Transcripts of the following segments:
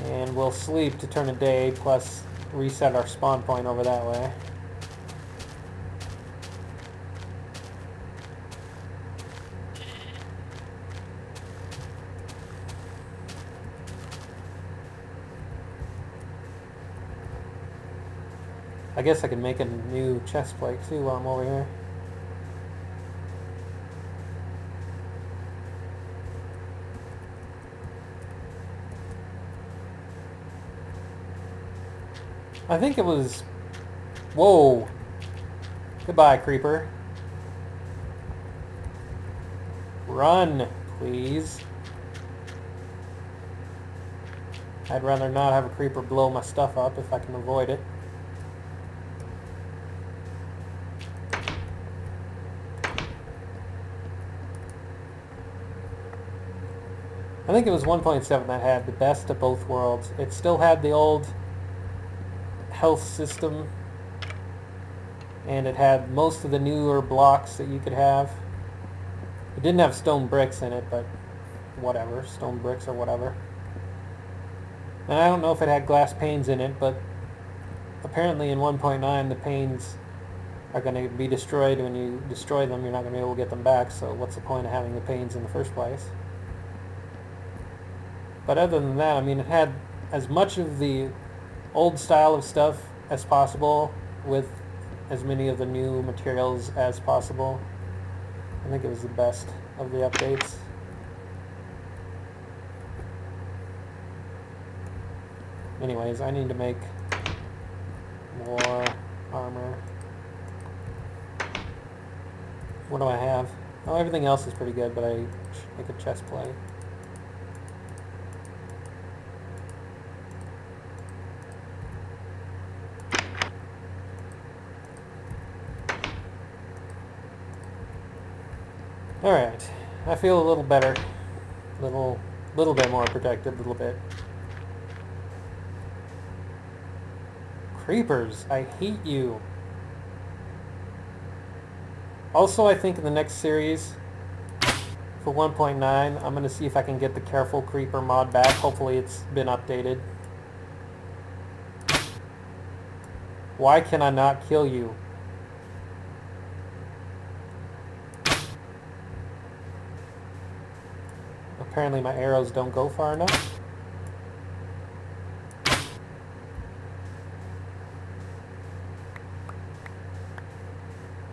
And we'll sleep to turn a day, plus reset our spawn point over that way. I guess I can make a new chest plate too while I'm over here. I think it was... Whoa! Goodbye, creeper. Run, please. I'd rather not have a creeper blow my stuff up if I can avoid it. I think it was 1.7 that had the best of both worlds. It still had the old health system, and it had most of the newer blocks that you could have. It didn't have stone bricks in it, but whatever, stone bricks or whatever. And I don't know if it had glass panes in it, but apparently in 1.9 the panes are going to be destroyed. When you destroy them, you're not going to be able to get them back, so what's the point of having the panes in the first place? But other than that, I mean, it had as much of the old style of stuff as possible with as many of the new materials as possible. I think it was the best of the updates. Anyways, I need to make more armor. What do I have? Oh, everything else is pretty good, but I should make a chest plate. Alright, I feel a little better. Little bit more protected, a little bit. Creepers, I hate you. Also, I think in the next series, for 1.9, I'm going to see if I can get the Careful Creeper mod back. Hopefully it's been updated. Why can I not kill you? Apparently my arrows don't go far enough.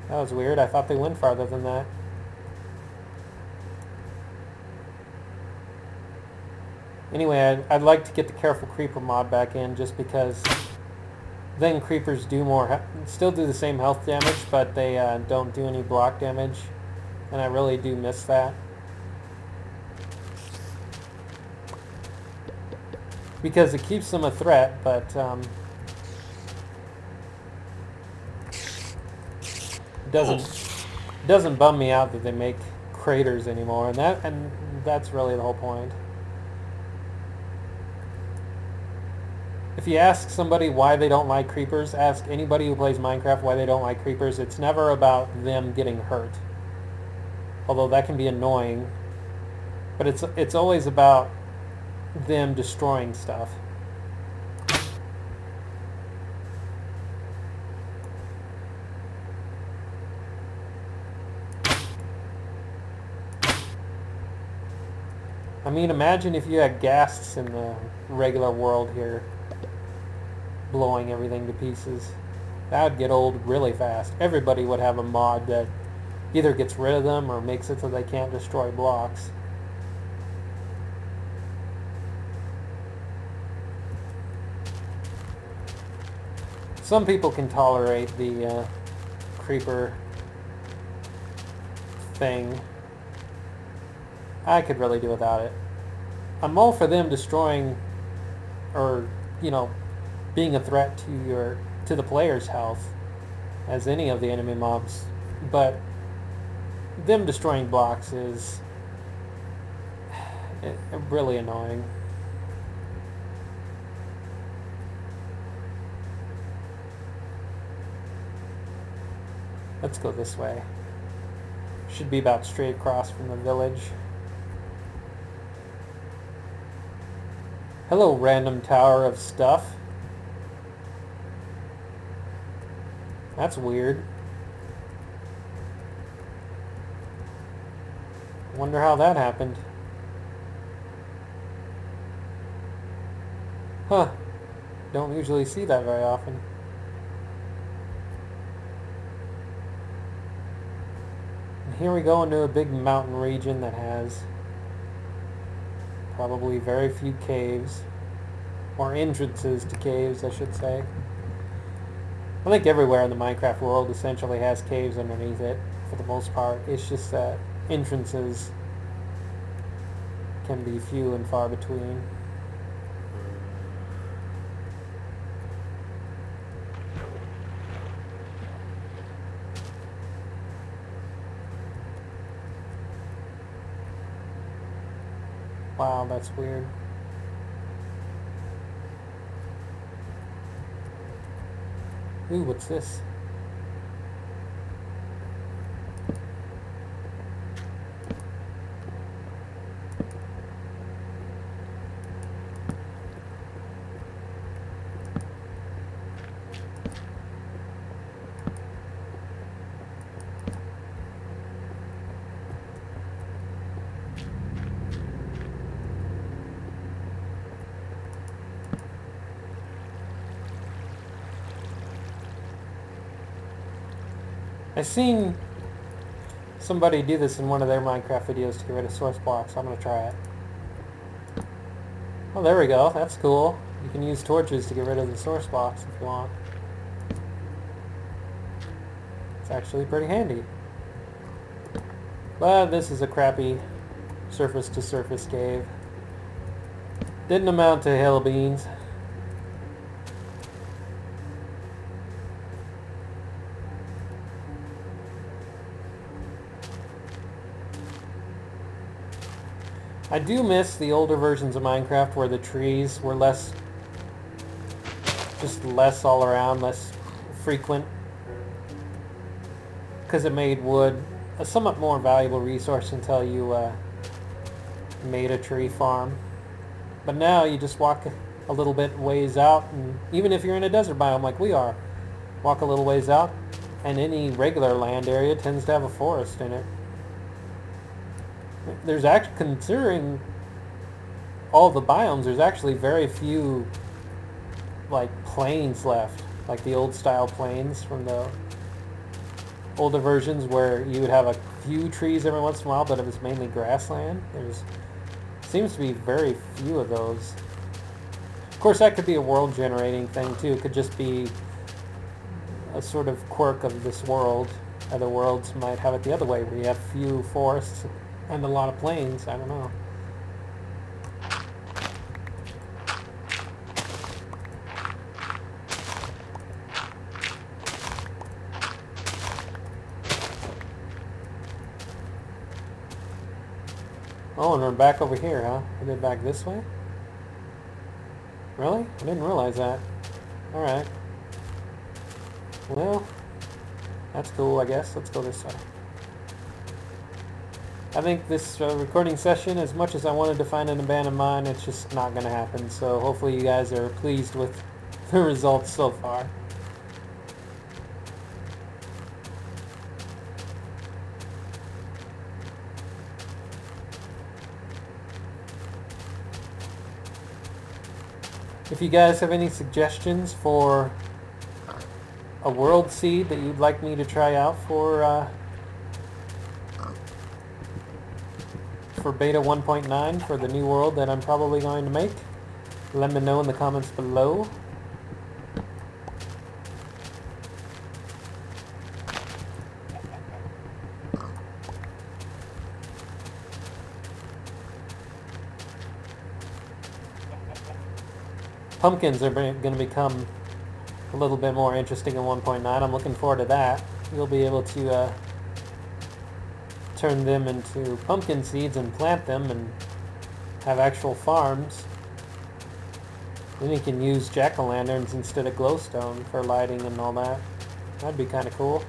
That was weird. I thought they went farther than that. Anyway, I'd like to get the Careful Creeper mod back in, just because then creepers do more, still do the same health damage, but they don't do any block damage, and I really do miss that. Because it keeps them a threat, but it doesn't bum me out that they make craters anymore, and that's really the whole point. If you ask somebody why they don't like creepers, ask anybody who plays Minecraft why they don't like creepers, it's never about them getting hurt. Although that can be annoying, but it's always about them destroying stuff. I mean, imagine if you had ghasts in the regular world here, blowing everything to pieces. That would get old really fast. Everybody would have a mod that either gets rid of them or makes it so they can't destroy blocks. Some people can tolerate the creeper thing. I could really do without it. I'm all for them destroying, or, you know, being a threat to the player's health, as any of the enemy mobs, but them destroying blocks is really annoying. Let's go this way. Should be about straight across from the village. Hello, random tower of stuff. That's weird. Wonder how that happened. Huh. Don't usually see that very often. And here we go into a big mountain region that has probably very few caves. Or entrances to caves, I should say. I think everywhere in the Minecraft world essentially has caves underneath it, for the most part. It's just that entrances can be few and far between. Wow, that's weird. Ooh, what's this? I've seen somebody do this in one of their Minecraft videos to get rid of source blocks. So I'm going to try it. Oh, there we go. That's cool. You can use torches to get rid of the source blocks if you want. It's actually pretty handy. But this is a crappy surface-to-surface cave. Didn't amount to hill beans. I do miss the older versions of Minecraft where the trees were less all around, less frequent. Because it made wood a somewhat more valuable resource until you made a tree farm. But now you just walk a little bit ways out, and even if you're in a desert biome like we are, walk a little ways out, and any regular land area tends to have a forest in it. There's actually, considering all the biomes, there's actually very few like plains left, like the old style plains from the older versions where you would have a few trees every once in a while, but it was mainly grassland. There's seems to be very few of those. Of course, that could be a world generating thing too. It could just be a sort of quirk of this world. Other worlds might have it the other way, where you have few forests and a lot of plains. I don't know. Oh, and we're back over here, huh? Are they back this way? Really? I didn't realize that. Alright. Well, that's cool, I guess. Let's go this way. I think this recording session, as much as I wanted to find an abandoned mine, it's just not going to happen. So hopefully you guys are pleased with the results so far. If you guys have any suggestions for a world seed that you'd like me to try out for beta 1.9 for the new world that I'm probably going to make, let me know in the comments below. Pumpkins are going to become a little bit more interesting in 1.9. I'm looking forward to that. You'll be able to turn them into pumpkin seeds and plant them and have actual farms. Then you can use jack-o'-lanterns instead of glowstone for lighting and all that. That'd be kind of cool.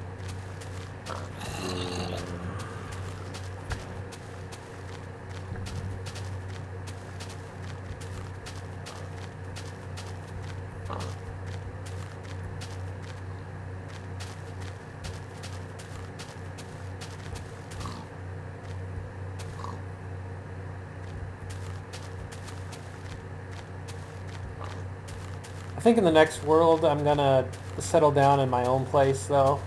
I think in the next world I'm gonna settle down in my own place though.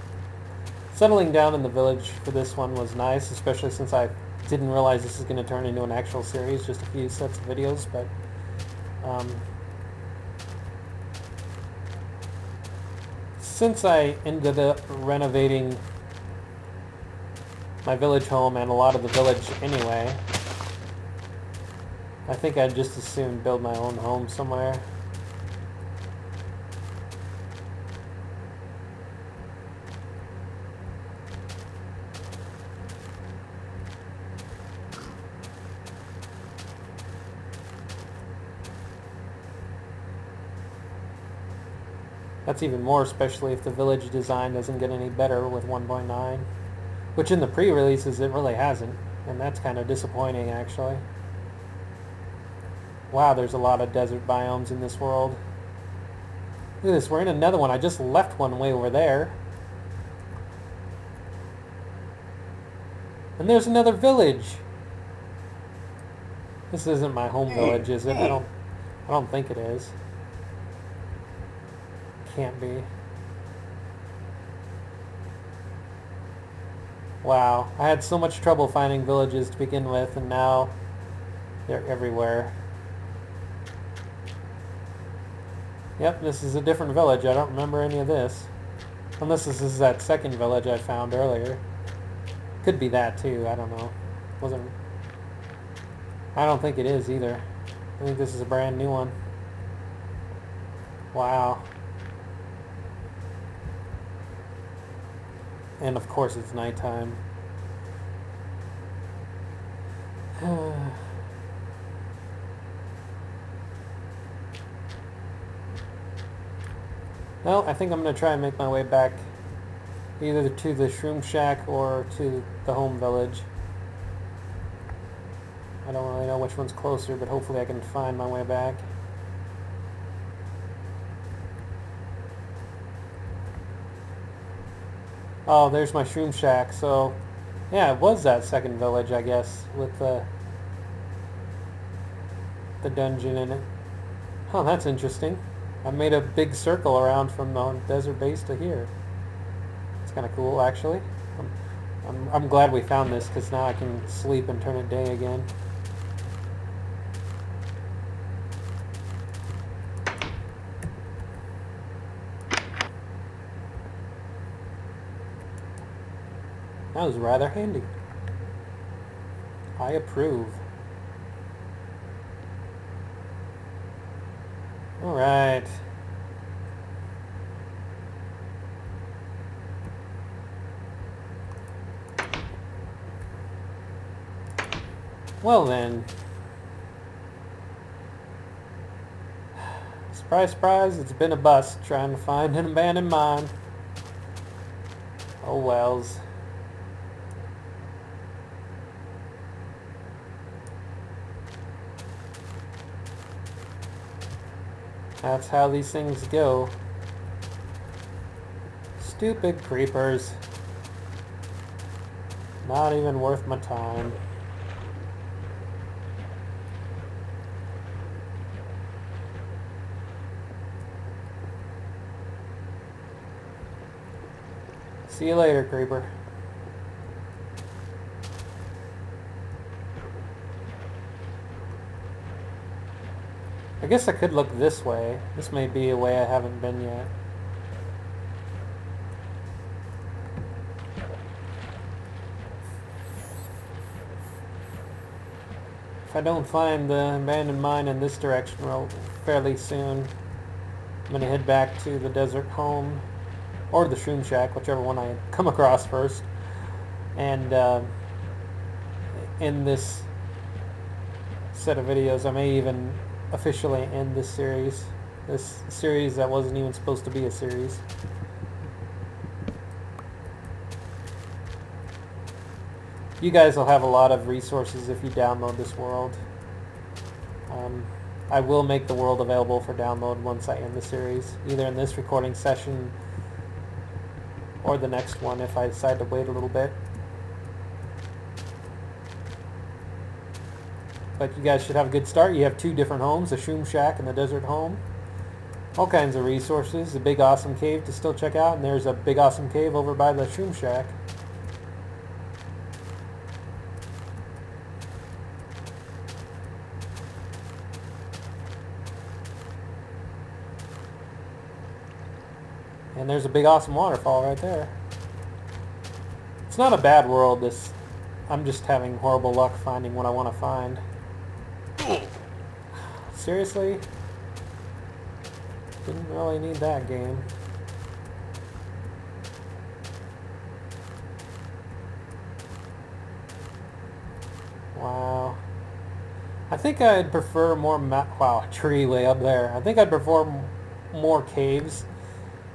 Settling down in the village for this one was nice, especially since I didn't realize this is going to turn into an actual series, just a few sets of videos, but since I ended up renovating my village home and a lot of the village anyway, I think I'd just as soon build my own home somewhere. That's even more, especially if the village design doesn't get any better with 1.9. Which in the pre-releases it really hasn't. And that's kind of disappointing, actually. Wow, there's a lot of desert biomes in this world. Look at this, we're in another one. I just left one way over there. And there's another village. This isn't my home village, is it? I don't think it is. Can't be. Wow, I had so much trouble finding villages to begin with, and now they're everywhere. Yep, this is a different village. I don't remember any of this. Unless this is that second village I found earlier. Could be that too, I don't know. I don't think it is either. I think this is a brand new one. Wow. And of course it's nighttime. Well, I think I'm going to try and make my way back either to the Shroom Shack or to the home village. I don't really know which one's closer, but hopefully I can find my way back. Oh, there's my Shroom Shack. So, yeah, it was that second village, I guess, with the dungeon in it. Oh, that's interesting. I made a big circle around from the desert base to here. It's kind of cool, actually. I'm glad we found this, because now I can sleep and turn it day again. That was rather handy. I approve. Alright. Well then. Surprise, surprise, it's been a bust trying to find an abandoned mine. Oh wells. That's how these things go. Stupid creepers. Not even worth my time. See you later, creeper. I guess I could look this way. This may be a way I haven't been yet. If I don't find the abandoned mine in this direction fairly soon, I'm going to head back to the desert home, or the Shroom Shack, whichever one I come across first. And in this set of videos, I may even officially end this series. This series that wasn't even supposed to be a series. You guys will have a lot of resources if you download this world. I will make the world available for download once I end the series, either in this recording session or the next one if I decide to wait a little bit. But you guys should have a good start. You have 2 different homes, the Shroom Shack and the Desert Home. All kinds of resources. A big awesome cave to still check out, and there's a big awesome cave over by the Shroom Shack. And there's a big awesome waterfall right there. It's not a bad world. I'm just having horrible luck finding what I want to find. Seriously? Didn't really need that game. Wow. I think I'd prefer more wow, tree way up there. I think I'd prefer more caves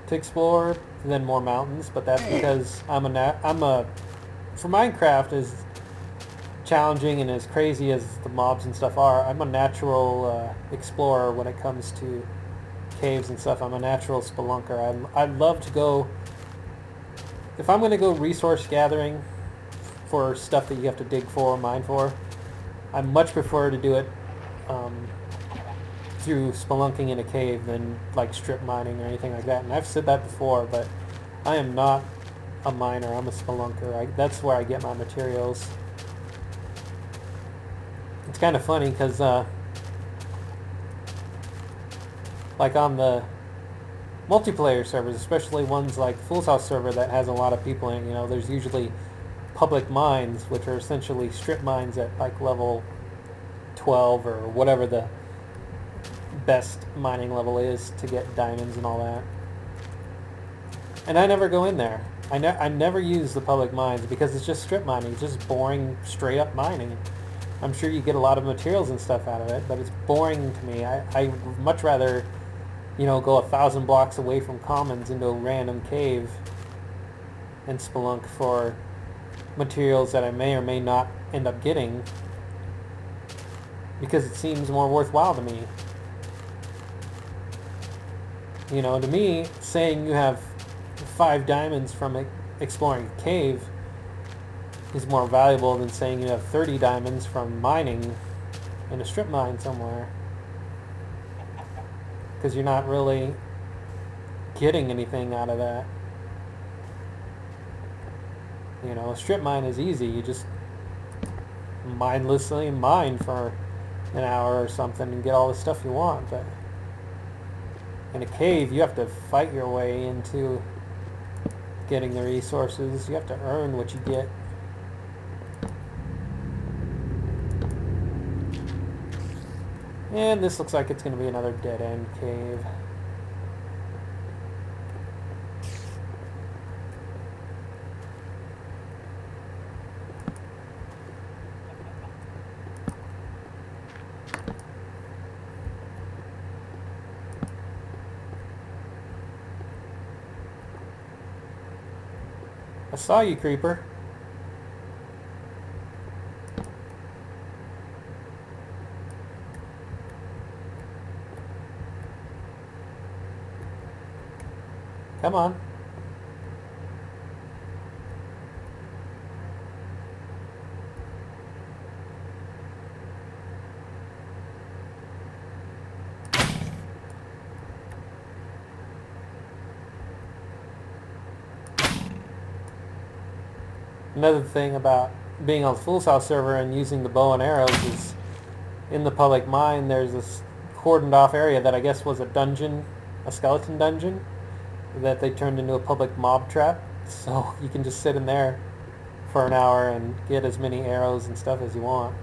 to explore than more mountains, but that's because for Minecraft, as challenging and as crazy as the mobs and stuff are, I'm a natural explorer when it comes to caves and stuff. I'm a natural spelunker. I'd love to go, if I'm going to go resource gathering for stuff that you have to dig for or mine for, I much prefer to do it through spelunking in a cave than like strip mining or anything like that. And I've said that before, but I am not a miner. I'm a spelunker. That's where I get my materials. It's kind of funny because like on the multiplayer servers, especially ones like Fool's House server that has a lot of people in it, you know, there's usually public mines, which are essentially strip mines at like level 12 or whatever the best mining level is to get diamonds and all that. And I never go in there. I never use the public mines because it's just strip mining. It's just boring, straight up mining. I'm sure you get a lot of materials and stuff out of it, but it's boring to me. I much rather, you know, go 1,000 blocks away from commons into a random cave and spelunk for materials that I may or may not end up getting because it seems more worthwhile to me. You know, to me, saying you have 5 diamonds from exploring a cave is more valuable than saying you have 30 diamonds from mining in a strip mine somewhere. Because you're not really getting anything out of that. You know, a strip mine is easy. You just mindlessly mine for an hour or something and get all the stuff you want. But in a cave, you have to fight your way into getting the resources. You have to earn what you get. And this looks like it's going to be another dead-end cave. I saw you, creeper. Come on. Another thing about being on the Fool's House server and using the bow and arrows is in the public mine there's this cordoned off area that I guess was a dungeon, a skeleton dungeon, that they turned into a public mob trap. So you can just sit in there for an hour and get as many arrows and stuff as you want.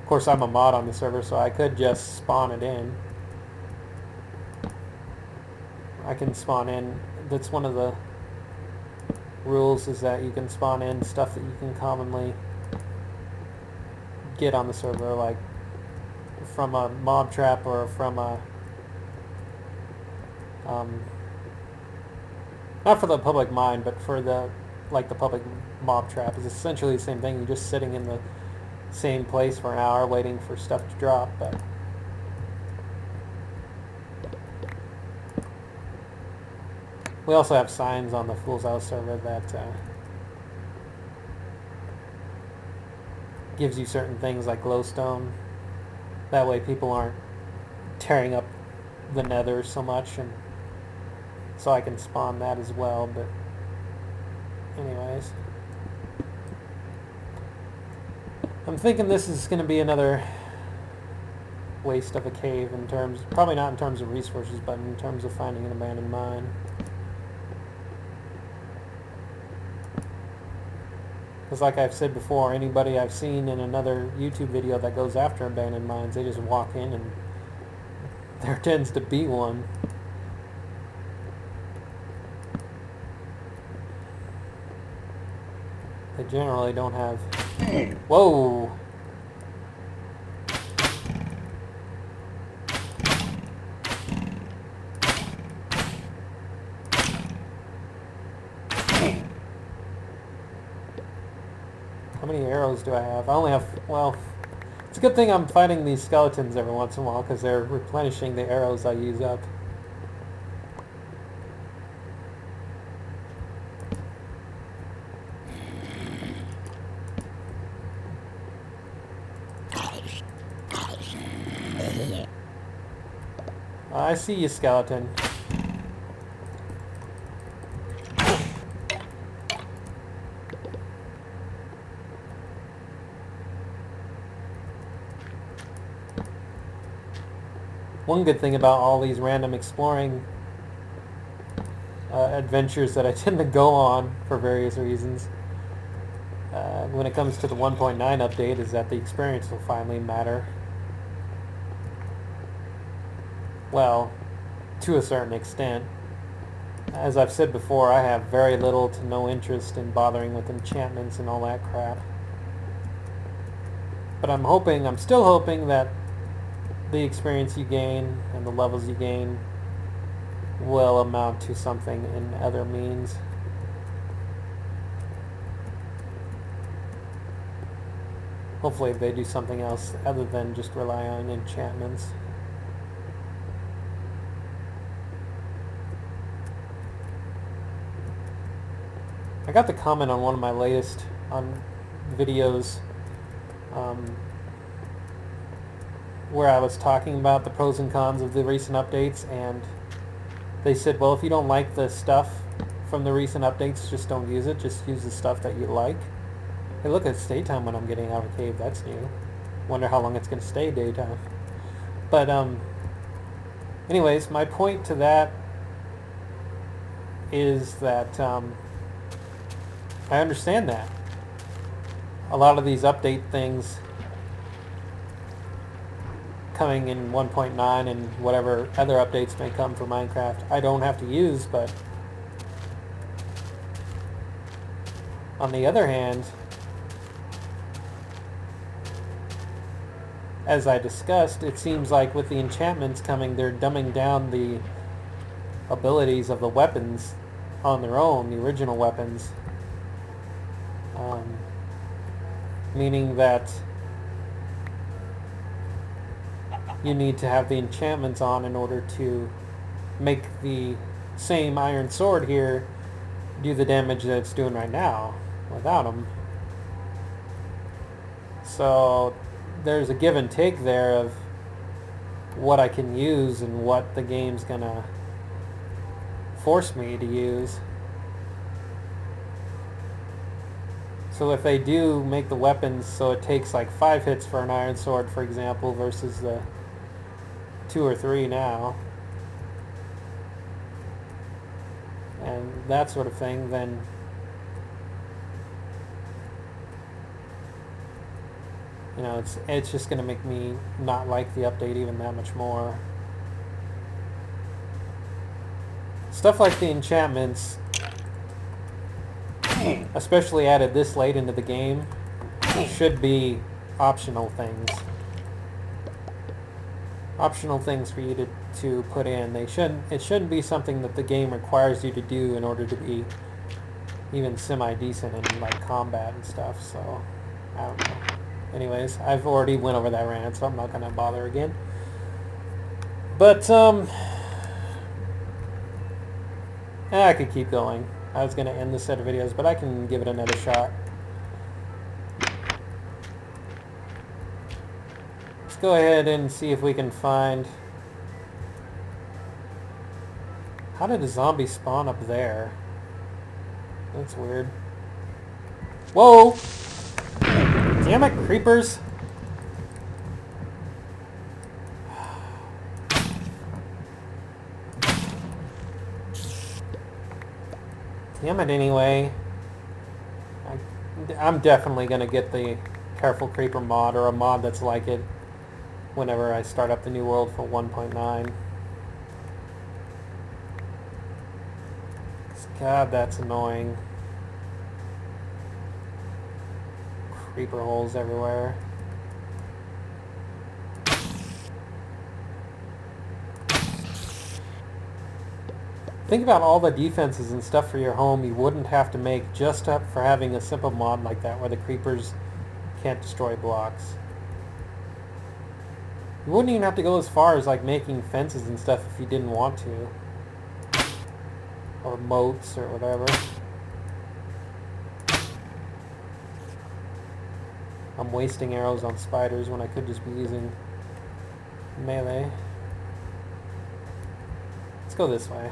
Of course, I'm a mod on the server, so I could just spawn it in. I can spawn in. That's one of the rules, is that you can spawn in stuff that you can commonly get on the server, like from a mob trap or from a not for the public mine, but for the, like, the public mob trap is essentially the same thing. You're just sitting in the same place for an hour waiting for stuff to drop, but we also have signs on the Fool's House server that gives you certain things like glowstone. That way people aren't tearing up the nether so much, and so I can spawn that as well. But anyways, I'm thinking this is going to be another waste of a cave in terms, probably not in terms of resources, but in terms of finding an abandoned mine. Because like I've said before, anybody I've seen in another YouTube video that goes after abandoned mines, they just walk in and there tends to be one. They generally don't have... Whoa! How many arrows do I have? I only have... well, it's a good thing I'm fighting these skeletons every once in a while, because they're replenishing the arrows I use up. I see you, skeleton. One good thing about all these random exploring adventures that I tend to go on for various reasons when it comes to the 1.9 update is that the experience will finally matter. Well, to a certain extent. As I've said before, I have very little to no interest in bothering with enchantments and all that crap. But I'm still hoping that the experience you gain and the levels you gain will amount to something in other means. Hopefully they do something else other than just rely on enchantments. I got the comment on one of my latest videos where I was talking about the pros and cons of the recent updates, and they said, well, if you don't like the stuff from the recent updates, just don't use it. Just use the stuff that you like. Hey, look, it's daytime when I'm getting out of a cave. That's new. Wonder how long it's going to stay daytime. But anyways, my point to that is that I understand that a lot of these update things coming in 1.9 and whatever other updates may come for Minecraft, I don't have to use, but on the other hand, as I discussed, it seems like with the enchantments coming, they're dumbing down the abilities of the weapons on their own, the original weapons. Meaning that you need to have the enchantments on in order to make the same iron sword here do the damage that it's doing right now without them. So there's a give and take there of what I can use and what the game's gonna force me to use. So if they do make the weapons so it takes like 5 hits for an iron sword, for example, versus the 2 or 3 now, and that sort of thing, then you know, it's just going to make me not like the update even that much more. Stuff like the enchantments, especially added this late into the game, should be optional things. Optional things for you to put in. It shouldn't be something that the game requires you to do in order to be even semi-decent in like combat and stuff, so I don't know. Anyways, I've already went over that rant, so I'm not going to bother again. But, I could keep going. I was going to end this set of videos, but I can give it another shot. Let's go ahead and see if we can find... How did a zombie spawn up there? That's weird. Whoa! Damn it, creepers! Damn it anyway. I'm definitely going to get the Careful Creeper mod, or a mod that's like it, whenever I start up the new world for 1.9. God, that's annoying. Creeper holes everywhere. Think about all the defenses and stuff for your home you wouldn't have to make just up for having a simple mod like that where the creepers can't destroy blocks. You wouldn't even have to go as far as like making fences and stuff if you didn't want to. Or moats or whatever. I'm wasting arrows on spiders when I could just be using melee. Let's go this way.